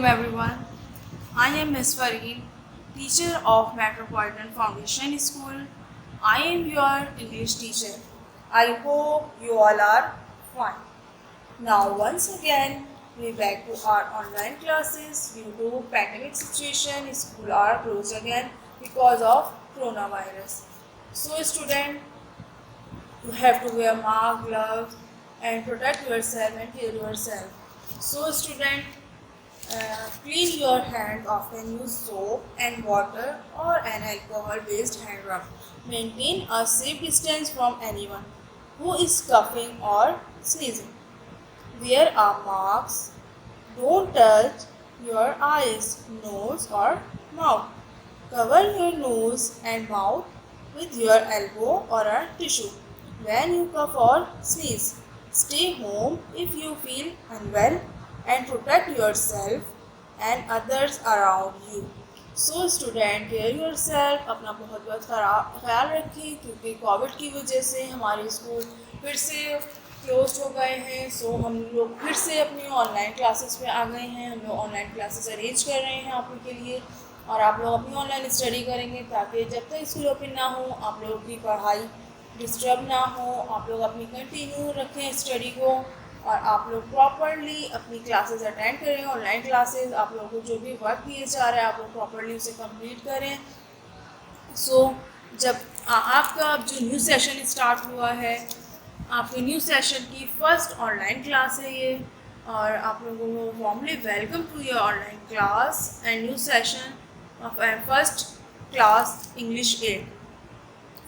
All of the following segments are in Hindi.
everyone. I am Ms. Fareen, teacher of Metropolitan Foundation School. I am your English teacher. I hope you all are fine. Now once again, we back to our online classes due to pandemic situation. School are closed again because of coronavirus. So student, you have to wear mask, gloves and protect yourself and care yourself. So student, clean your hand often, use soap and water or an alcohol based hand rub. Maintain a safe distance from anyone who is coughing or sneezing. Wear a mask. Don't touch your eyes, nose or mouth. Cover your nose and mouth with your elbow or a tissue when you cough or sneeze. Stay home if you feel unwell and protect yourself and others around you. So student, care yourself. अपना बहुत बहुत ख्याल रखें क्योंकि कोविड की वजह से हमारे स्कूल फिर से क्लोज हो गए हैं. सो हम लोग फिर से अपनी ऑनलाइन क्लासेस पे आ गए हैं. हम लोग ऑनलाइन क्लासेस अरेंज कर रहे हैं आप लोग के लिए और आप लोग अपनी ऑनलाइन स्टडी करेंगे ताकि जब तक स्कूल ओपन ना हो आप लोगों की पढ़ाई डिस्टर्ब ना हो. आप लोग अपनी कंटिन्यू रखें स्टडी को और आप लोग प्रॉपरली अपनी क्लासेस अटेंड करें. ऑनलाइन क्लासेस आप लोगों को जो भी वर्क दिए जा रहा है आप लोग प्रॉपरली उसे कंप्लीट करें. सो जब आपका जो न्यू सेशन स्टार्ट हुआ है, आपके न्यू सेशन की फर्स्ट ऑनलाइन क्लास है ये और आप लोगों को warmly welcome to your online class and new session of first class English 8.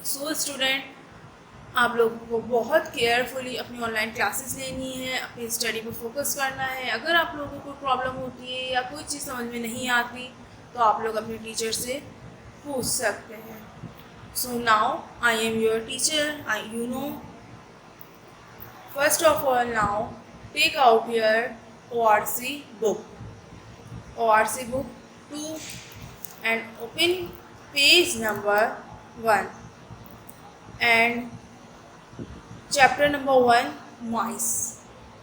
So student, आप लोगों को बहुत केयरफुली अपनी ऑनलाइन क्लासेस लेनी है, अपनी स्टडी पर फोकस करना है. अगर आप लोगों को कोई प्रॉब्लम होती है या कोई चीज़ समझ में नहीं आती तो आप लोग अपने टीचर से पूछ सकते हैं. So now I am your teacher. You know, first of all now take out your ORC book. ORC book 2 and open page number 1 and chapter number 1 mice.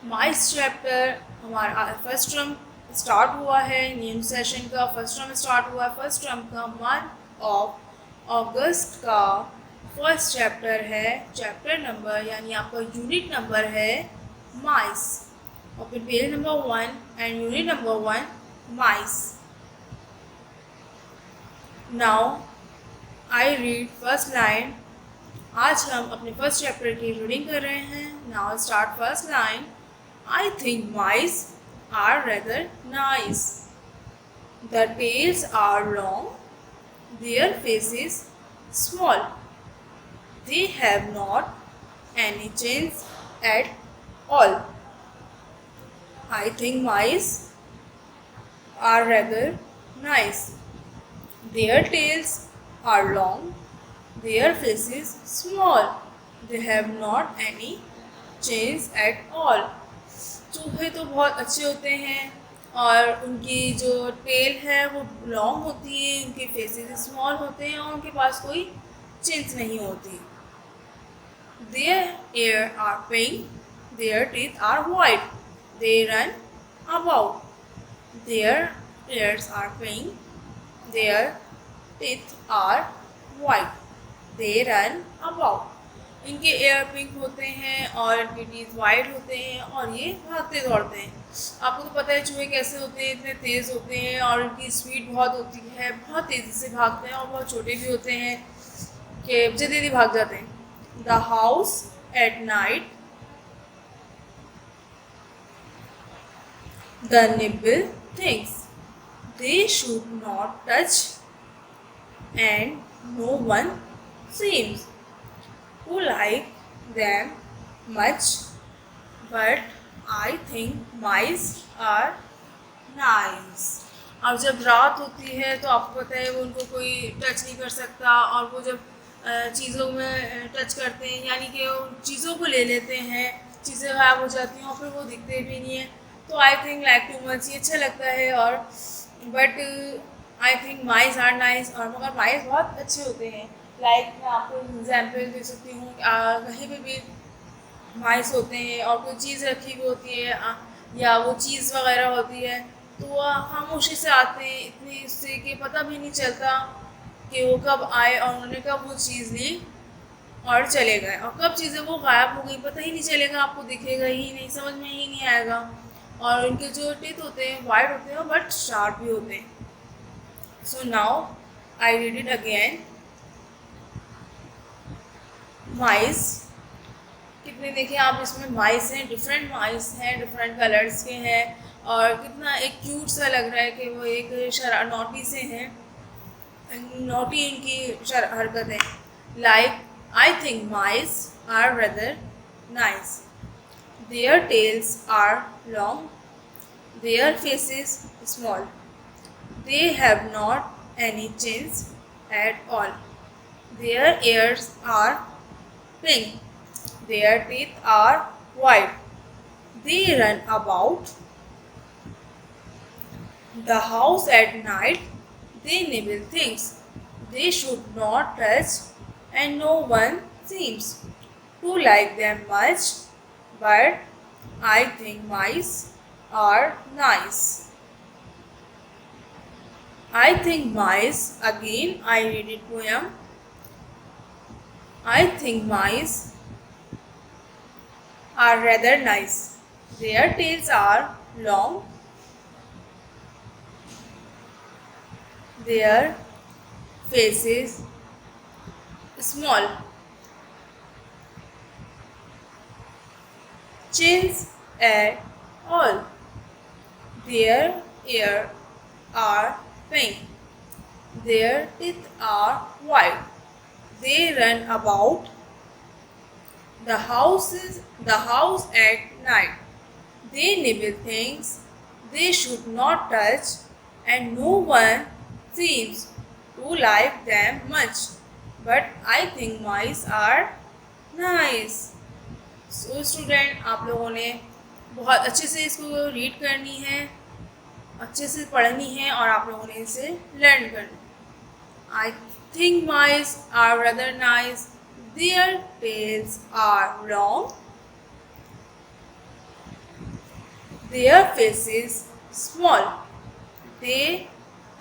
Mice chapter हमारा फर्स्ट टर्म स्टार्ट हुआ है. न्यू सेशन का फर्स्ट टर्म स्टार्ट हुआ है. फर्स्ट टर्म का मंथ ऑफ अगस्त का फर्स्ट चैप्टर है. चैप्टर नंबर यानी आपका यूनिट नंबर है mice. Open page number 1 and unit number 1 mice. Now I read first line. आज हम अपने फर्स्ट चैप्टर की रीडिंग कर रहे हैं. Now start first line. I think mice are rather nice. The tails are long, their faces small, they have not any chins at all. I think mice are rather nice. Their tails are long, their faces small, they have not any chains at all. चूहे तो बहुत अच्छे होते हैं और उनकी जो टेल है वो लॉन्ग होती है, उनके फेसेस स्मॉल होते हैं और उनके पास कोई चेन्स नहीं होती. Their ears are pink, their teeth are white, they run about. Their ears are pink, their teeth are white, they run about. इनके एयर पिंक होते हैं और इनके टीथ वाइट होते हैं और ये भागते दौड़ते हैं. आपको तो पता है चूहे कैसे होते हैं, इतने तेज़ होते हैं और इनकी स्पीड बहुत होती है, बहुत तेज़ी से भागते हैं और बहुत छोटे भी होते हैं कि जल्दी भाग जाते हैं. The house at night, the nibble things they should not touch and no one seems to like them much, but I think mice are nice. अब जब रात होती है तो आपको पता है वो उनको कोई टच नहीं कर सकता और वो जब चीज़ों में टच करते हैं यानी कि वो चीज़ों को ले लेते हैं, चीज़ें गायब हो जाती हैं और फिर वो दिखते भी नहीं है. तो I think like too much, ये अच्छा लगता है. और but I think mice are nice. और मगर माइस बहुत अच्छे होते हैं. लाइक मैं आपको एग्जाम्पल दे सकती हूँ. कहीं पे भी माइस होते हैं और कोई चीज़ रखी हुई होती है या वो चीज़ वगैरह होती है तो वो खामोशी से आते हैं, इतनी इससे कि पता भी नहीं चलता कि वो कब आए और उन्होंने कब वो चीज़ ली और चले गए, और कब चीज़ें वो गायब हो गई पता ही नहीं चलेगा, आपको दिखेगा ही नहीं, समझ में ही नहीं आएगा। और उनके जो टीथ होते हैं वाइट होते हैं बट शार्प भी होते हैं। So now I read it again. Mice, कितने देखिए आप इसमें माइस हैं, डिफरेंट माइस हैं, डिफरेंट कलर्स के हैं, और कितना एक क्यूट सा लग रहा है कि वो एक नोटी से हैं, नोटी इनकी हरकतें। Like I think mice are rather nice, their tails are long, their faces small, they have not any chins at all, their ears are pink, their teeth are white, they run about the house at night, they nibble things they should not touch, and no one seems to like them much, but I think mice are nice. I think mice, again I read it poem. I think mice are rather nice. Their tails are long. Their faces small. Chins at all. Their ears are pink. Their teeth are white. They run about the house at night. They nibble things they should not touch, and no one seems to like them much. But I think mice are nice. So student, आप लोगों ने बहुत अच्छे से इसको रीड करनी है, अच्छे से पढ़नी है, और आप लोगों ने इसे लर्न करना है। I think mice are rather nice, their tails are long, their faces small, they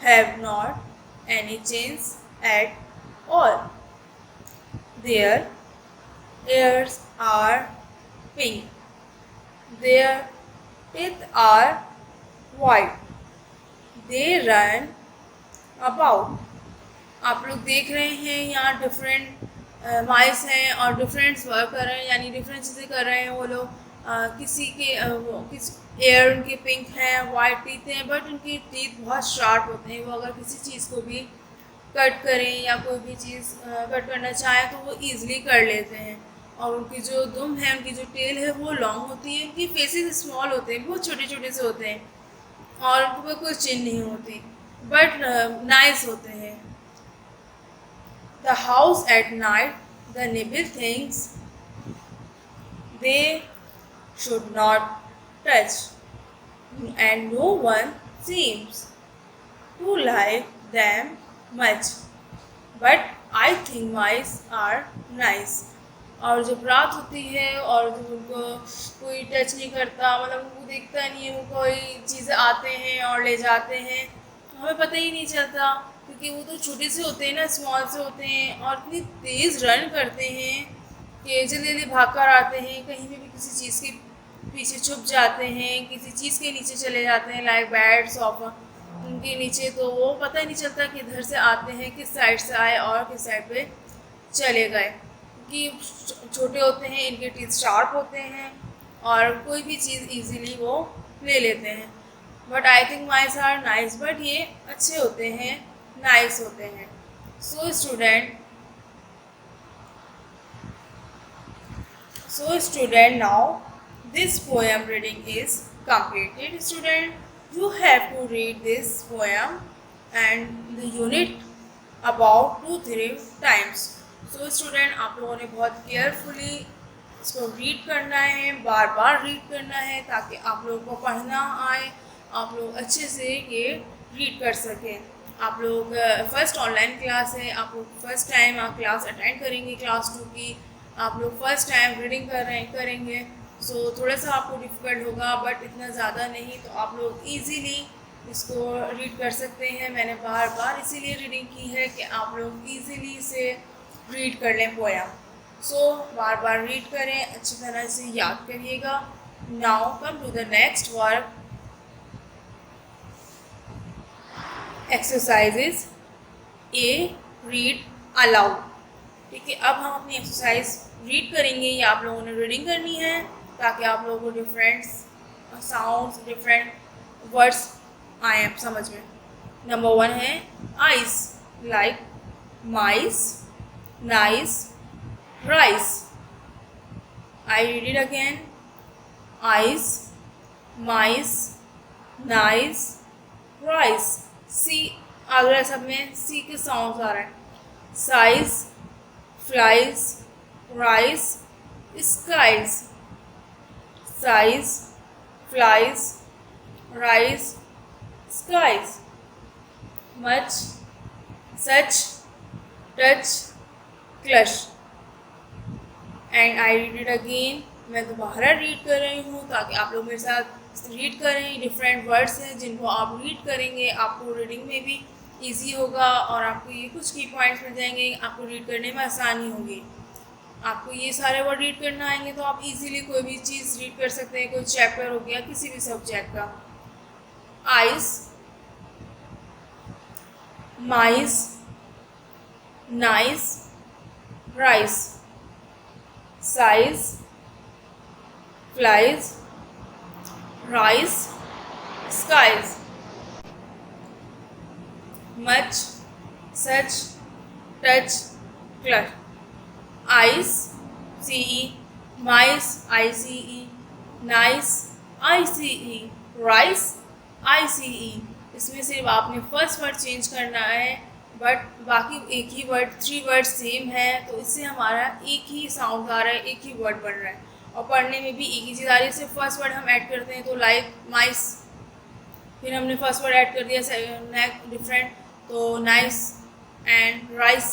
have not any chins at all, their ears are pink, their teeth are white, they run about। आप लोग देख रहे हैं यहाँ डिफरेंट माइस हैं और डिफरेंट वर्क कर रहे हैं, यानी डिफरेंट चीज़ें कर रहे हैं वो लोग। किसी के किस एयर उनके पिंक हैं, वाइट टीथ हैं, बट उनके टीथ बहुत शार्प होते हैं। वो अगर किसी चीज़ को भी कट करें या कोई भी चीज़ कट करना चाहें तो वो ईज़िली कर लेते हैं। और उनकी जो दुम है, उनकी जो टेल है वो लॉन्ग होती है, उनकी फेसेस स्मॉल होते हैं, बहुत छोटे छोटे से होते हैं, और उनको कोई चिन्ह नहीं होती, बट नाइस होते हैं। The house at night, the nibble things they should not touch, and no one seems to like them much, but I think mice are nice. और जब रात होती है और जब उनको कोई टच नहीं करता, मतलब उनको देखता नहीं है, वो कोई चीज़ें आते हैं और ले जाते हैं, हमें पता ही नहीं चलता, क्योंकि वो तो छोटे से होते हैं ना, स्मॉल से होते हैं, और इतनी तेज़ रन करते हैं कि जल्दी जल्दी भाग कर आते हैं, कहीं भी किसी चीज़ के पीछे छुप जाते हैं, किसी चीज़ के नीचे चले जाते हैं, लाइक बेड सोफा उनके नीचे, तो वो पता ही नहीं चलता कि इधर से आते हैं, किस साइड से आए और किस साइड पे चले गए, कि छोटे होते हैं, इनके टीथ शार्प होते हैं और कोई भी चीज़ इजीली वो ले लेते हैं। But I think mice are nice, but ये अच्छे होते हैं, नाइस होते हैं। So student now this poem reading is completed. Student, you have to read this poem and the unit about 2-3 times. So student, आप लोगों ने बहुत केयरफुली इसको रीड करना है, बार बार रीड करना है, ताकि आप लोगों को पढ़ना आए, आप लोग अच्छे से ये रीड कर सकें। आप लोग फर्स्ट ऑनलाइन क्लास है, आप लोग फर्स्ट टाइम आप क्लास अटेंड करेंगे क्लास 2 की, आप लोग फर्स्ट टाइम रीडिंग करेंगे, सो थोड़ा सा आपको डिफ़िकल्ट होगा, बट इतना ज़्यादा नहीं, तो आप लोग ईजीली इसको रीड कर सकते हैं। मैंने बार बार इसीलिए रीडिंग की है कि आप लोग इजीली इसे रीड कर लें पोएम। सो बार बार रीड करें, अच्छी तरह से याद करिएगा। Now come to the next work, exercises A, read aloud. ठीक है, अब हम अपनी एक्सरसाइज रीड करेंगे। ये आप लोगों ने रीडिंग करनी है ताकि आप लोगों को डिफरेंट साउंड्स, डिफरेंट वर्ड्स आए समझ में। नंबर 1 है ice, like mice, nice, rice. I read it again, ice, mice, nice, rice. See अगला सब में सी के साउंड आ रहा है। Size, flies, rice, skies. Size, flies, rice, skies, much, such, touch, clutch। And I read it again. मैं दोबारा रीड कर रही हूँ ताकि आप लोग मेरे साथ रीड करें। डिफरेंट वर्ड्स हैं जिनको आप रीड करेंगे, आपको रीडिंग में भी इजी होगा और आपको ये कुछ की पॉइंट्स मिल जाएंगे, आपको रीड करने में आसानी होगी। आपको ये सारे वर्ड रीड करना आएंगे तो आप इजीली कोई भी चीज़ रीड कर सकते हैं। कोई चैप्टर हो गया किसी भी सब्जेक्ट का। Ice, mice, nice, rice. Size, flies, rice, skies. Much, such, touch, clutch. Ice, CE, mice, ICE, nice, ICE, rice, ICE। इसमें सिर्फ आपने फर्स्ट वर्ड चेंज करना है, बट बाकी एक ही वर्ड, 3 वर्ड सेम है, तो इससे हमारा एक ही साउंड आ रहा है, एक ही वर्ड बन रहा है और पढ़ने में भी एक ही चीज़ आ रही है। सिर्फ फर्स्ट वर्ड हम ऐड करते हैं तो लाइक माइस, फिर हमने फर्स्ट वर्ड ऐड कर दिया डिफरेंट, तो नाइस एंड राइस।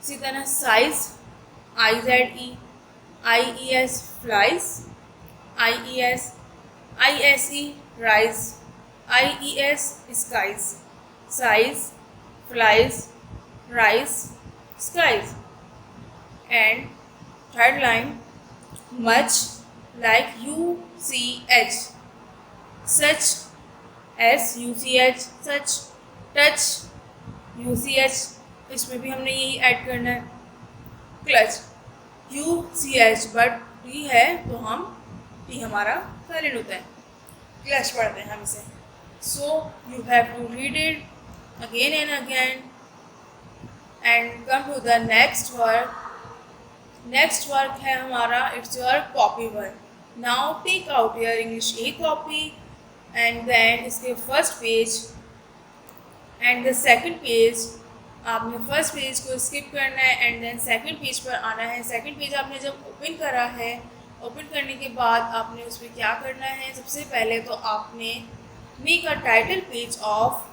इसी तरह size, IZE, IES, flies, IESE, rise, IES, skies. Size, flies, rise, skies। And third line, much, like UCH, such, SUCH, such, touch, UCH, इसमें भी हमने यही ऐड करना है। क्लच, UCH, बट टी है तो हम टी हमारा साइलेंट होता है, क्लच पढ़ते हैं हम इसे। So you have to read it again and again and come to the next work। next work है हमारा, it's your copy work। now take out your English A copy and then इसके first page and the second page, आपने first page को skip करना है and then second page पर आना है। second page आपने जब open करा है, open करने के बाद आपने उस पर क्या करना है, सबसे पहले तो आपने make a title page of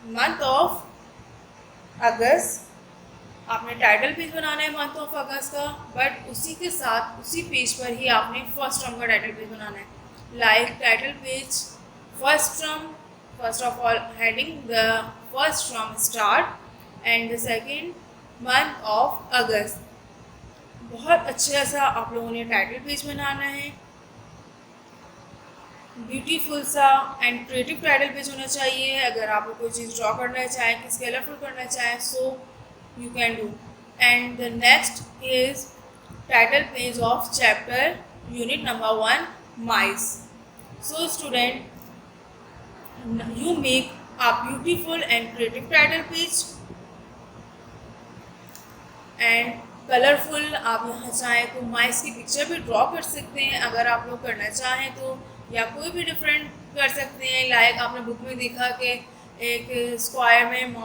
month of अगस्त। आपने टाइटल पेज बनाना है मंथ ऑफ अगस्त का, बट उसी के साथ उसी पेज पर ही आपने फर्स्ट टर्म का टाइटल पेज बनाना है। Like title page first term, first of all heading the first term start and the second month of अगस्त। बहुत अच्छा सा आप लोगों ने टाइटल पेज बनाना है, ब्यूटीफुल सा एंड क्रिएटिव टाइटल पेज होना चाहिए। अगर आप कोई चीज़ ड्रॉ करना चाहें, किस कलरफुल करना चाहें, so you can do. And the next is title page of chapter unit number 1 mice. So student, you make a beautiful and creative title page and colourful. आप यहाँ चाहें तो माइस की पिक्चर भी ड्रॉ कर सकते हैं अगर आप लोग करना चाहें तो, या कोई भी डिफरेंट कर सकते हैं। लाइक आपने बुक में देखा कि एक स्क्वायर में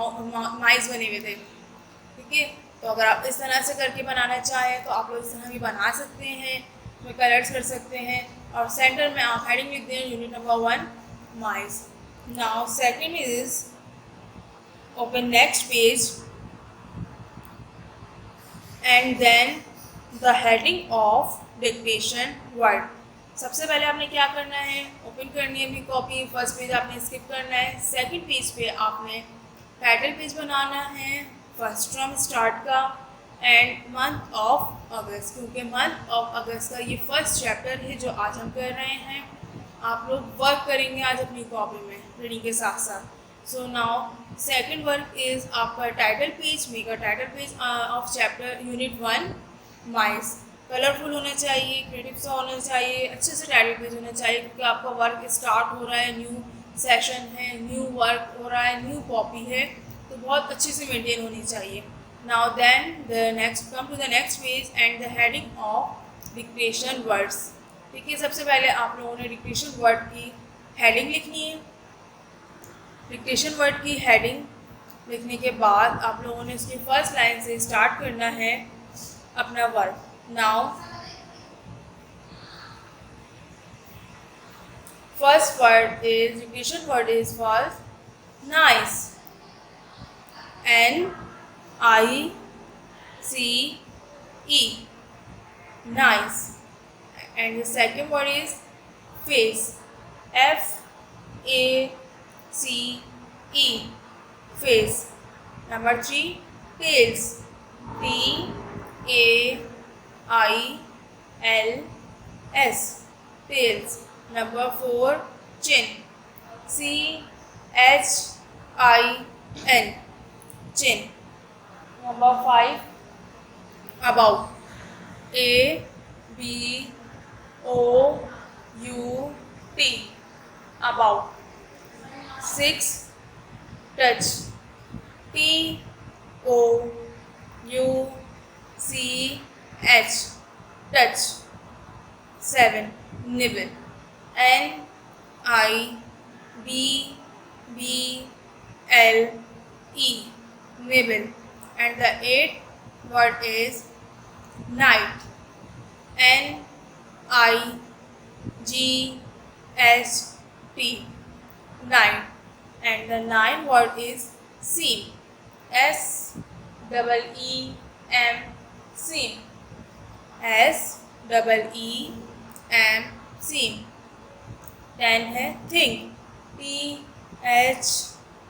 माइस बने हुए थे, ठीक है, तो अगर आप इस तरह से करके बनाना चाहें तो आप लोग इस तरह भी बना सकते हैं, उसमें कलर्स कर सकते हैं और सेंटर में आप हेडिंग लिख दें unit number 1 mice. Now second is open next page and then the heading of dictation word। सबसे पहले आपने क्या करना है, ओपन करनी है अपनी कॉपी। फर्स्ट पेज आपने स्किप करना है। सेकंड पेज पे आपने टाइटल पेज बनाना है फर्स्ट टर्म स्टार्ट का एंड मंथ ऑफ अगस्त, क्योंकि मंथ ऑफ अगस्त का ये फर्स्ट चैप्टर है जो आज हम कर रहे हैं। आप लोग वर्क करेंगे आज अपनी कॉपी में रीडिंग के साथ साथ। So now second work is आपका title page, make a title page of chapter unit 1 mice. Colourful होना चाहिए, क्रिएटिव सा होना चाहिए, अच्छे से टाइटल पेज होना चाहिए, क्योंकि आपका वर्क स्टार्ट हो रहा है, न्यू सेशन है, न्यू वर्क हो रहा है, न्यू कॉपी है, तो बहुत अच्छे से मेंटेन होनी चाहिए। Now then the next come to the next page and the heading of dictation words. देखिए, सबसे पहले आप लोगों ने डिक्टेशन वर्ड की हेडिंग लिखनी है। डिक्टेशन वर्ड की हेडिंग लिखने के बाद आप लोगों ने उसकी फर्स्ट लाइन से स्टार्ट करना है अपना work. Now first word is dictation word is first nice, NICE, nice. And the second word is face, FACE, face. Number 3, tails, TAILS, tails. Number 4, chin, CHIN, chin. Number 5, about, ABOUT, about. 6, touch, TOUCH, touch. 7, nibble, NIBBLE, nibble. And the 8th word is night, NIGHT, night. And the 9th word is seam, SEEM, seam, SEEM, seam. 10 है think,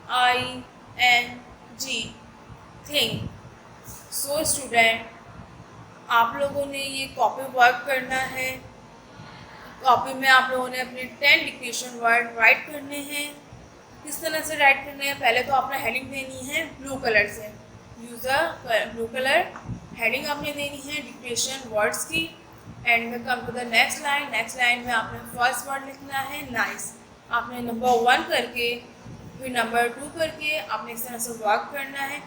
THING, थिंग। सो स्टूडेंट, आप लोगों ने ये कॉपी वर्क करना है। कॉपी में आप लोगों ने अपने 10 डिक्टेशन वर्ड राइट करने हैं। किस तरह से राइट करने हैं, पहले तो आपने हेडिंग देनी है ब्लू कलर से, use a blue colour heading आपने देनी है डिक्टेशन वर्ड्स की। एंड में come to the next line. Next line में आपने फर्स्ट वर्ड लिखना है नाइस। आपने नंबर 1 करके फिर नंबर 2 करके आपने इस तरह से वर्क करना है।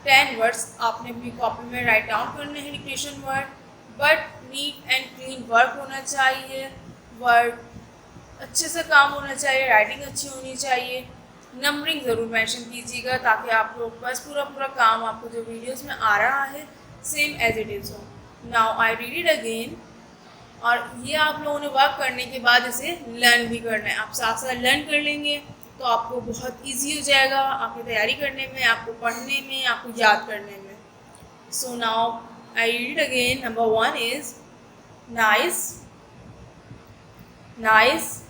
10 वर्ड्स आपने अपनी कॉपी में राइट डाउन करने हैं dictation word, but neat and clean work होना चाहिए, वर्ड अच्छे से काम होना चाहिए, राइटिंग अच्छी होनी चाहिए। नंबरिंग ज़रूर मेंशन कीजिएगा ताकि आप लोग बस पूरा काम आपको जो वीडियोस में आ रहा है सेम एज इट इज़ हो। Now I read it again. और ये आप लोगों ने वर्क करने के बाद इसे लर्न भी करना है। आप साथ साथ लर्न कर लेंगे तो आपको बहुत इजी हो जाएगा, आपकी तैयारी करने में, आपको पढ़ने में, आपको याद करने में। सो now I read it again. Number 1 is nice, nice.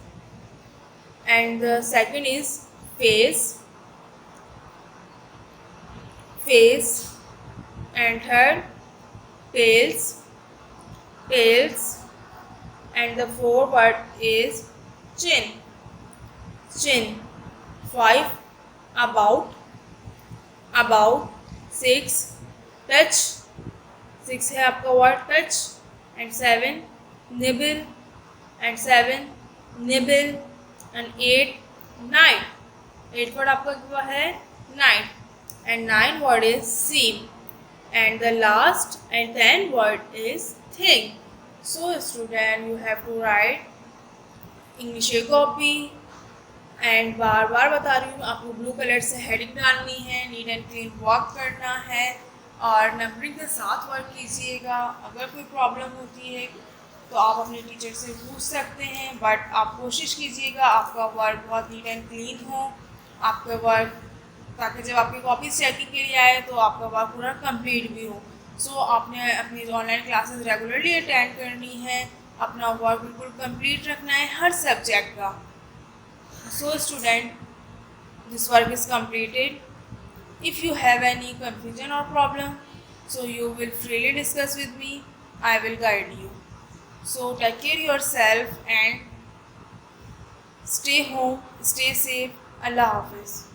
And the second is face, face. And third tails, tails. And the fourth word is chin, chin. 5, about, about. 6, touch, 6 है आपका word touch. And 7, nibble, and 7, nibble. And 8, night. 8 word आपका क्या है night. And 9 word is seam. And the last and 10 word is thing. So student, you have to write English copy and बार बार बता रही हूँ आपको ब्लू कलर से हेडिंग डालनी है, नीट एंड क्लीन वर्क करना है और नंबरिंग के साथ वर्क कीजिएगा। अगर कोई प्रॉब्लम होती है तो आप अपने टीचर से पूछ सकते हैं, बट आप कोशिश कीजिएगा आपका वर्क बहुत नीट एंड क्लीन हो, आपका वर्क, ताकि जब आपकी कॉपी चेकिंग के लिए आए तो आपका वर्क पूरा कंप्लीट भी हो। सो आपने अपनी ऑनलाइन क्लासेस रेगुलरली अटेंड करनी है अपना वर्क बिल्कुल कंप्लीट रखना है हर सब्जेक्ट का. So student, this work is completed. If you have any confusion or problem, so you will freely discuss with me. I will guide you. So take care yourself and stay home, stay safe. Allah Hafiz.